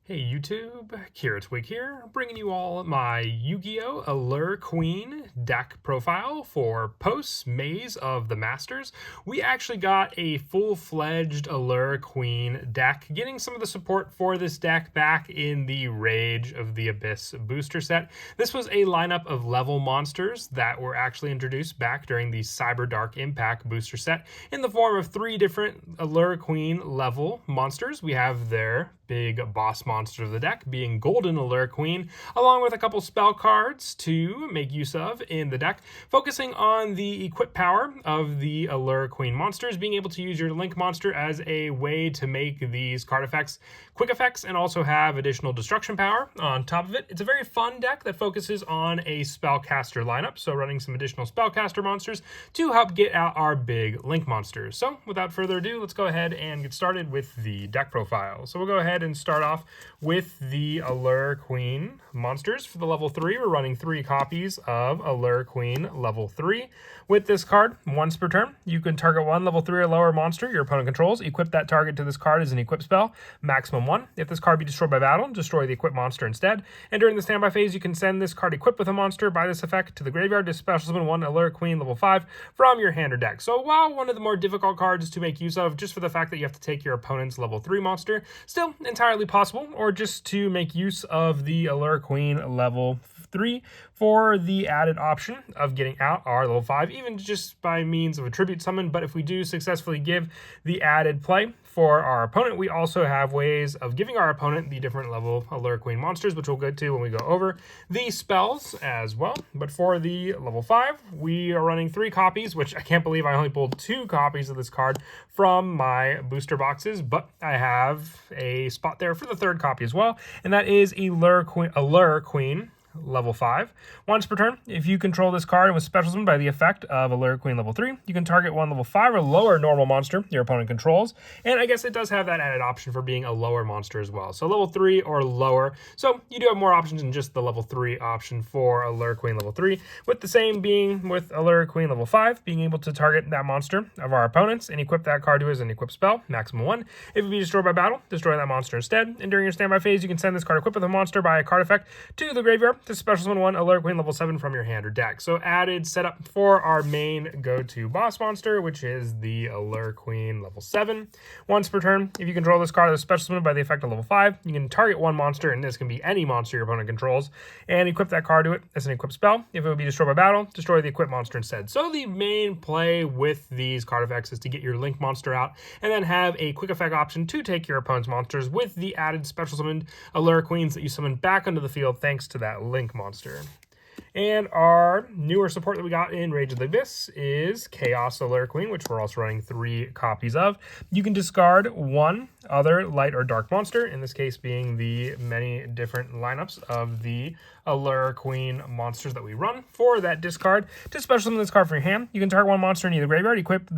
Hey YouTube, Twig here, bringing you all my Yu-Gi-Oh! Allure Queen deck profile for post-Maze of the Masters. We actually got a full-fledged Allure Queen deck, getting some of the support for this deck back in the Rage of the Abyss booster set. This was a lineup of level monsters that were actually introduced back during the Cyber Dark Impact booster set in the form of 3 different Allure Queen level monsters. We have their big boss monster of the deck being Golden Allure Queen, along with a couple spell cards to make use of in the deck, focusing on the equip power of the Allure Queen monsters, being able to use your Link monster as a way to make these card effects quick effects and also have additional destruction power on top of it. It's a very fun deck that focuses on a spellcaster lineup, so running some additional spellcaster monsters to help get out our big Link monsters. So without further ado, let's go ahead and get started with the deck profile. So we'll go ahead and start off with the Allure Queen monsters. For the level 3, we're running 3 copies of Allure Queen level 3. With this card, once per turn, you can target 1 level 3 or lower monster your opponent controls. Equip that target to this card as an equip spell, maximum 1. If this card be destroyed by battle, destroy the equipped monster instead. And during the standby phase, you can send this card equipped with a monster by this effect to the graveyard to special summon 1 Allure Queen level 5 from your hand or deck. So while one of the more difficult cards to make use of, just for the fact that you have to take your opponent's level 3 monster, still entirely possible, or just to make use of the Allure Queen level 3 for the added option of getting out our level 5, even just by means of a tribute summon. But if we do successfully give the added play for our opponent, we also have ways of giving our opponent the different level Allure Queen monsters, which we'll get to when we go over the spells as well. But for the level 5, we are running 3 copies, which I can't believe I only pulled 2 copies of this card from my booster boxes, but I have a spot there for the 3rd copy as well, and that is Allure Queen level 5. Once per turn, if you control this card and was special summoned by the effect of Allure Queen level 3, you can target 1 level 5 or lower normal monster your opponent controls. And I guess it does have that added option for being a lower monster as well. So level 3 or lower. So you do have more options than just the level 3 option for Allure Queen level 3. With the same being with Allure Queen level 5, being able to target that monster of our opponents and equip that card to as an equip spell, maximum 1. If it be destroyed by battle, destroy that monster instead. And during your standby phase, you can send this card equipped with a monster by a card effect to the graveyard to special summon 1 Allure Queen level 7 from your hand or deck. So added setup for our main go-to boss monster, which is the Allure Queen level 7. Once per turn, if you control this card that is special summoned by the effect of level 5, you can target 1 monster, and this can be any monster your opponent controls, and equip that card to it as an equip spell. If it would be destroyed by battle, destroy the equipped monster instead. So the main play with these card effects is to get your Link monster out, and then have a quick effect option to take your opponent's monsters with the added special summoned Allure Queens that you summon back onto the field thanks to that Link monster. And our newer support that we got in Rage of the Abyss is Chaos Allure Queen, which we're also running 3 copies of. You can discard 1 other light or dark monster, in this case being the many different lineups of the Allure Queen monsters that we run. For that discard, to special summon this card from your hand, you can target 1 monster in either graveyard, equip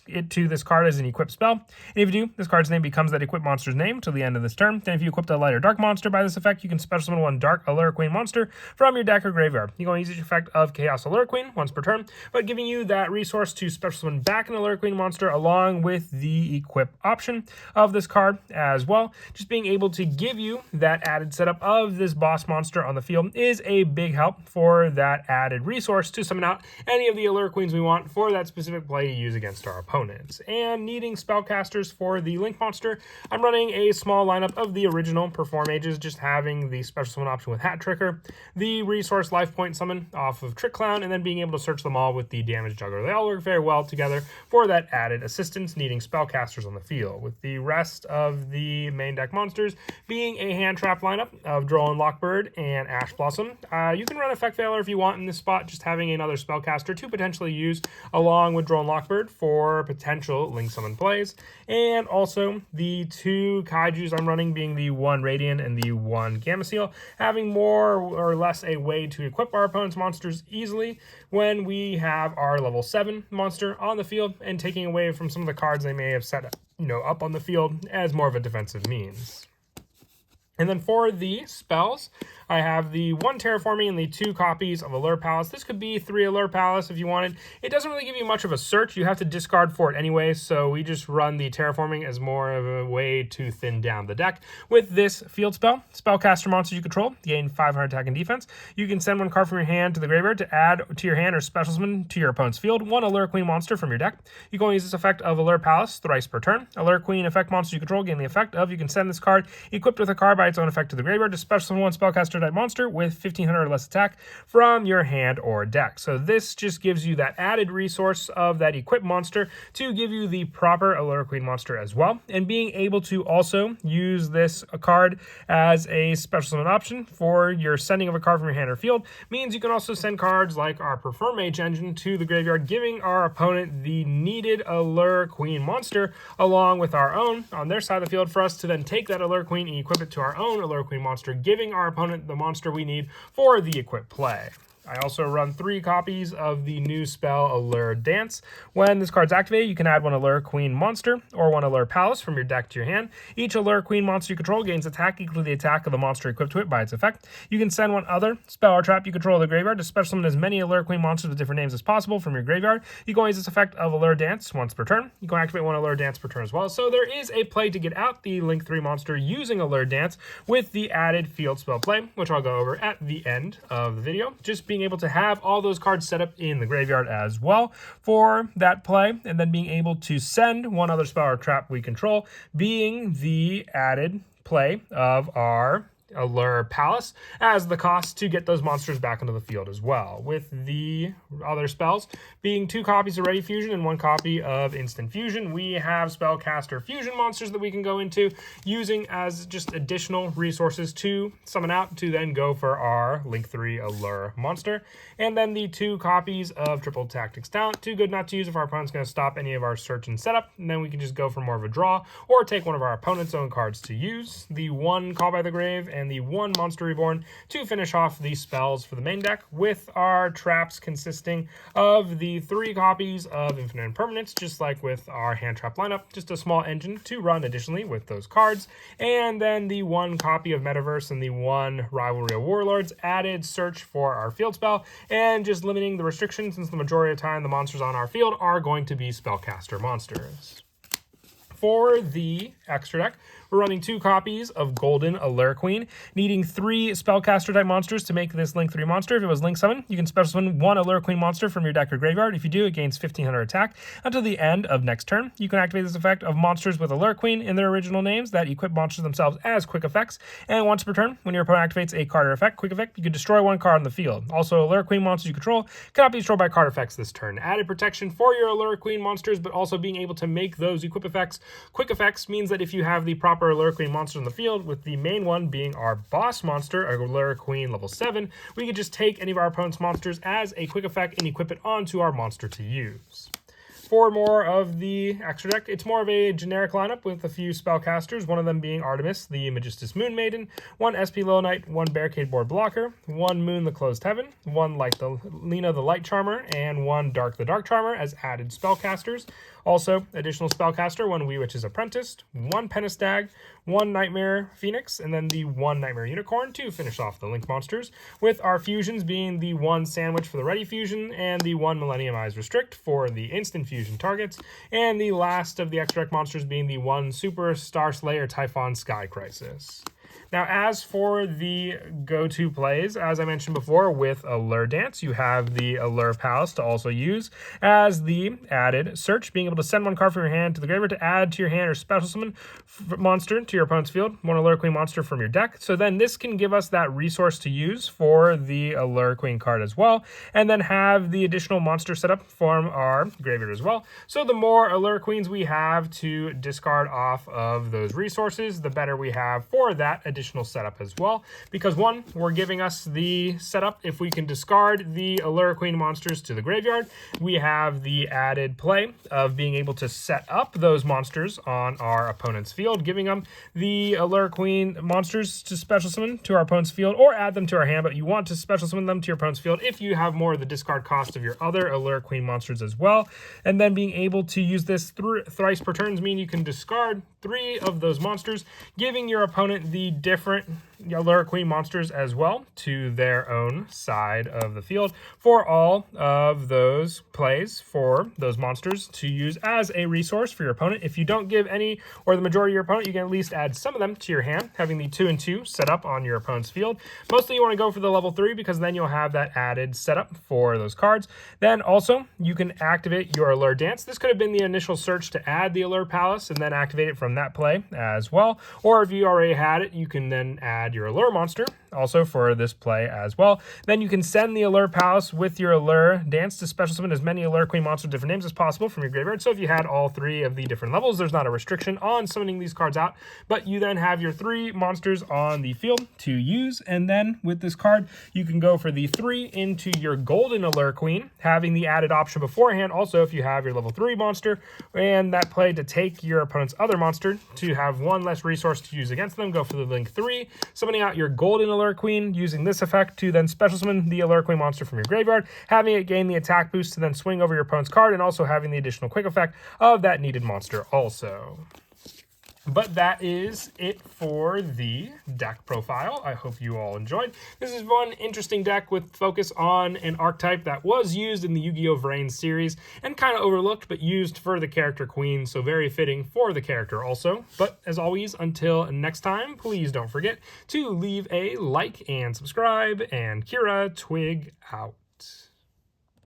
it to this card as an equip spell. And if you do, this card's name becomes that equipped monster's name till the end of this turn. Then if you equip a light or dark monster by this effect, you can special summon 1 dark Allure Queen monster from your deck or graveyard. You can use the effect of Chaos Allure Queen once per turn, but giving you that resource to special summon back an Allure Queen monster along with the equip option of this card as well. Just being able to give you that added setup of this boss monster on the field is a big help for that added resource to summon out any of the Allure Queens we want for that specific play to use against our opponents. And needing spellcasters for the Link monster, I'm running a small lineup of the original Perform Mages, just having the special summon option with Hat Tricker, the resource life point summon off of Trick Clown, and then being able to search them all with the Damage Juggler. They all work very well together for that added assistance, needing spellcasters on the field, with the rest of the main deck monsters being a hand trap lineup of Droll Lockbird and Ash Blossom. You can run Effect Veiler if you want in this spot, just having another spellcaster to potentially use along with Droll Lockbird for potential Link summon plays. And also the 2 Kaijus I'm running being the 1 Radiant and the 1 Gamma Seal, having more or less a way to equip our opponent's monsters easily when we have our level 7 monster on the field, and taking away from some of the cards they may have set up on the field as more of a defensive means. And then for the spells, I have the 1 Terraforming and the 2 copies of Allure Palace. This could be 3 Allure Palace if you wanted. It doesn't really give you much of a search. You have to discard for it anyway, so we just run the Terraforming as more of a way to thin down the deck. With this field spell, spellcaster monsters you control gain 500 attack and defense. You can send 1 card from your hand to the graveyard to add to your hand or special summon to your opponent's field 1 Allure Queen monster from your deck. You can only use this effect of Allure Palace thrice per turn. Allure Queen effect monster you control gain the effect of you can send this card equipped with a card by its own effect to the graveyard to special summon 1 spellcaster type monster with 1500 or less attack from your hand or deck. So this just gives you that added resource of that equipped monster to give you the proper Allure Queen monster as well. And being able to also use this card as a special summon option for your sending of a card from your hand or field means you can also send cards like our Prefer Mage Engine to the graveyard, giving our opponent the needed Allure Queen monster along with our own on their side of the field for us to then take that Allure Queen and equip it to our own Allure Queen monster, giving our opponent the monster we need for the equipped play. I also run 3 copies of the new spell Allure Dance. When this card's activated, you can add 1 Allure Queen monster or 1 Allure Palace from your deck to your hand. Each Allure Queen monster you control gains attack equal to the attack of the monster equipped to it by its effect. You can send 1 other spell or trap you control to the graveyard to special summon as many Allure Queen monsters with different names as possible from your graveyard. You can always use this effect of Allure Dance once per turn. You can activate 1 Allure Dance per turn as well. So there is a play to get out the Link 3 monster using Allure Dance with the added field spell play, which I'll go over at the end of the video. Just being able to have all those cards set up in the graveyard as well for that play, and then being able to send 1 other spell or trap we control, being the added play of our Allure Palace as the cost to get those monsters back into the field as well, with the other spells being 2 copies of Ready Fusion and 1 copy of Instant Fusion. We have Spellcaster Fusion monsters that we can go into using as just additional resources to summon out to then go for our Link 3 Allure monster. And then the 2 copies of Triple Tactics Talent, too good not to use if our opponent's going to stop any of our search and setup, and then we can just go for more of a draw or take one of our opponent's own cards to use. The 1 Call by the Grave and the 1 Monster Reborn to finish off the spells for the main deck, with our traps consisting of the 3 copies of Infinite Impermanence, just like with our hand trap lineup, just a small engine to run additionally with those cards, and then the 1 copy of Metaverse and the 1 Rivalry of Warlords added search for our field spell, and just limiting the restrictions since the majority of the time the monsters on our field are going to be spellcaster monsters. For the extra deck, we're running 2 copies of Golden Allure Queen, needing 3 spellcaster type monsters to make this Link 3 monster. If it was Link Summon, you can special summon 1 Allure Queen monster from your deck or graveyard. If you do, it gains 1500 attack until the end of next turn. You can activate this effect of monsters with Allure Queen in their original names that equip monsters themselves as quick effects. And once per turn, when your opponent activates a card or effect, quick effect, you can destroy 1 card on the field. Also, Allure Queen monsters you control cannot be destroyed by card effects this turn. Added protection for your Allure Queen monsters, but also being able to make those equip effects quick effects means that if you have the proper Allure Queen monsters in the field, with the main one being our boss monster, Allure Queen level 7, we could just take any of our opponent's monsters as a quick effect and equip it onto our monster to use. For more of the extra deck, it's more of a generic lineup with a few spellcasters, one of them being Artemis, the Magistus Moon Maiden, 1 SP Little Knight, 1 Barricade Board Blocker, 1 Moon the Closed Heaven, 1 Lena the Light Charmer, and 1 Dark the Dark Charmer as added spellcasters. Also, additional spellcaster, 1 Wee Witch's Apprentice, 1 Penistag, 1 Nightmare Phoenix, and then the 1 Nightmare Unicorn to finish off the Link monsters, with our fusions being the 1 Sandwich for the Ready Fusion and the 1 Millennium Eyes Restrict for the instant fusion targets, and the last of the extra deck monsters being the 1 Super Star Slayer Typhon Sky Crisis. Now, as for the go-to plays, as I mentioned before, with Allure Dance, you have the Allure Palace to also use as the added search, being able to send 1 card from your hand to the graveyard to add to your hand or special summon monster to your opponent's field, 1 Allure Queen monster from your deck. So then this can give us that resource to use for the Allure Queen card as well, and then have the additional monster setup from our graveyard as well. So the more Allure Queens we have to discard off of those resources, the better we have for that additional setup as well, because 1, we're giving us the setup if we can discard the Allure Queen monsters to the graveyard. We have the added play of being able to set up those monsters on our opponent's field, giving them the Allure Queen monsters to special summon to our opponent's field or add them to our hand, but you want to special summon them to your opponent's field if you have more of the discard cost of your other Allure Queen monsters as well. And then being able to use this thrice per turns mean you can discard 3 of those monsters, giving your opponent the different Allure Queen monsters as well to their own side of the field for all of those plays for those monsters to use as a resource for your opponent. If you don't give any or the majority of your opponent, you can at least add some of them to your hand, having the 2 and 2 set up on your opponent's field. Mostly you want to go for the level 3 because then you'll have that added setup for those cards. Then also you can activate your Allure Dance. This could have been the initial search to add the Allure Palace and then activate it from that play as well. Or if you already had it, you can then add your Allure monster also for this play as well. Then you can send the Allure Palace with your Allure Dance to special summon as many Allure Queen monsters with different names as possible from your graveyard. So if you had all 3 of the different levels, there's not a restriction on summoning these cards out, but you then have your 3 monsters on the field to use. And then with this card, you can go for the 3 into your golden Allure Queen, having the added option beforehand. Also, if you have your level 3 monster and that play to take your opponent's other monster to have 1 less resource to use against them, go for the link 3, summoning out your golden Allure Queen, using this effect to then special summon the Allure Queen monster from your graveyard, having it gain the attack boost to then swing over your opponent's card, and also having the additional quick effect of that needed monster also. But that is it for the deck profile. I hope you all enjoyed. This is one interesting deck with focus on an archetype that was used in the Yu-Gi-Oh! Vrain series and kind of overlooked, but used for the character Queen, so very fitting for the character also. But as always, until next time, please don't forget to leave a like and subscribe, and Kira Twig out.